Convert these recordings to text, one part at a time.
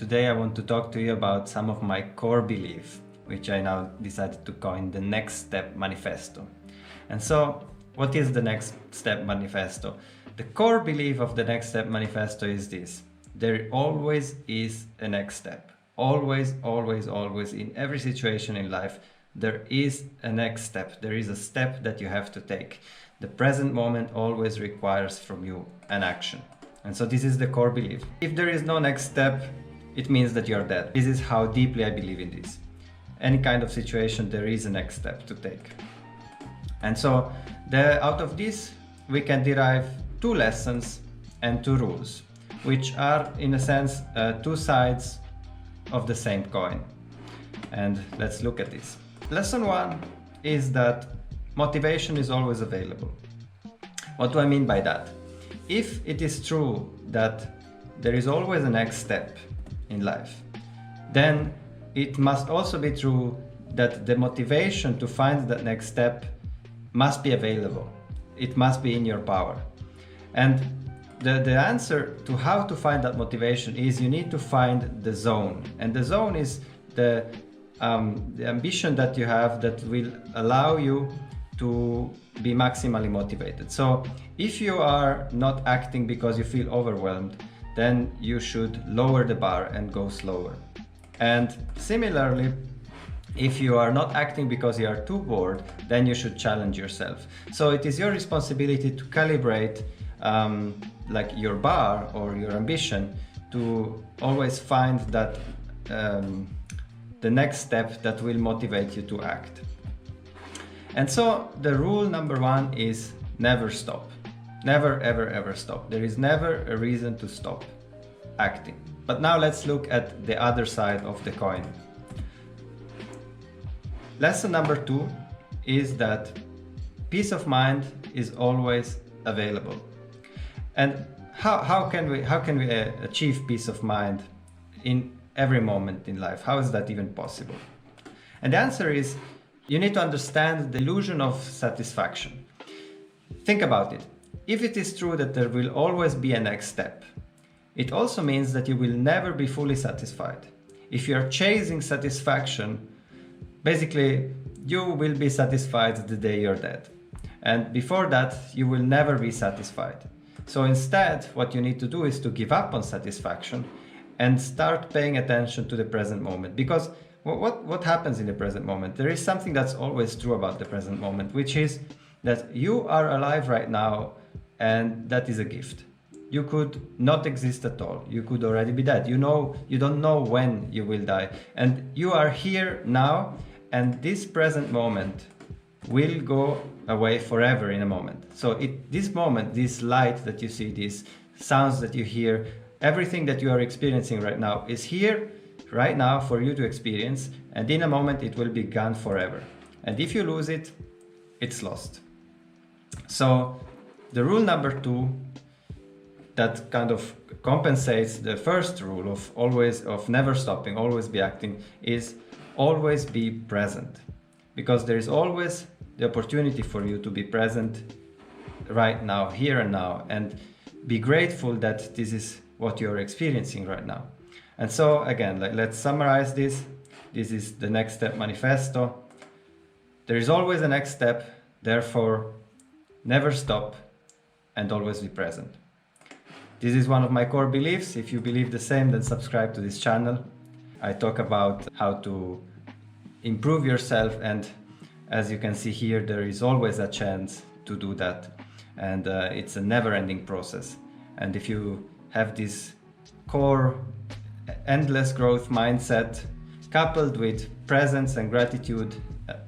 Today I want to talk to you about some of my core beliefs, which I now decided to coin the Next Step Manifesto. And so, what is the Next Step Manifesto? The core belief of the Next Step Manifesto is this: there always is a next step. Always, always, always, in every situation in life, there is a next step. There is a step that you have to take. The present moment always requires from you an action. And so this is the core belief. If there is no next step, it means that you're dead. This is how deeply I believe in this. Any kind of situation, there is a next step to take. And so out of this, we can derive two lessons and two rules, which are, in a sense, two sides of the same coin. And let's look at this. Lesson one is that motivation is always available. What do I mean by that? If it is true that there is always a next step in life, then it must also be true that the motivation to find that next step must be available. It must be in your power. And the answer to how to find that motivation is you need to find the zone. And the zone is the ambition that you have that will allow you to be maximally motivated. So if you are not acting because you feel overwhelmed, then you should lower the bar and go slower. And similarly, if you are not acting because you are too bored, then you should challenge yourself. So it is your responsibility to calibrate like your bar or your ambition to always find that the next step that will motivate you to act. And so the rule number one is never stop. Never, ever, ever stop. There is never a reason to stop acting. But now let's look at the other side of the coin. Lesson number two is that peace of mind is always available. And how can we achieve peace of mind in every moment in life? How is that even possible? And the answer is you need to understand the illusion of satisfaction. Think about it. If it is true that there will always be a next step, it also means that you will never be fully satisfied. If you are chasing satisfaction, basically you will be satisfied the day you're dead. And before that, you will never be satisfied. So instead, what you need to do is to give up on satisfaction and start paying attention to the present moment. Because what happens in the present moment? There is something that's always true about the present moment, which is that you are alive right now, and that is a gift. You could not exist at all. You could already be dead. You don't know when you will die. And you are here now, and this present moment will go away forever in a moment. So this moment, this light that you see, these sounds that you hear, everything that you are experiencing right now is here right now for you to experience, and in a moment it will be gone forever. And if you lose it, it's lost. So the rule number two that kind of compensates the first rule of never stopping, always be acting, is always be present. Because there is always the opportunity for you to be present right now, here and now, and be grateful that this is what you're experiencing right now. And so again, let's summarize this. This is the Next Step Manifesto. There is always a next step, therefore never stop and always be present. This is one of my core beliefs. If you believe the same, then subscribe to this channel. I talk about how to improve yourself, and as you can see here, there is always a chance to do that, and it's a never-ending process. And if you have this core endless growth mindset coupled with presence and gratitude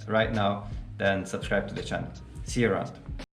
right now, then subscribe to the channel. See you around.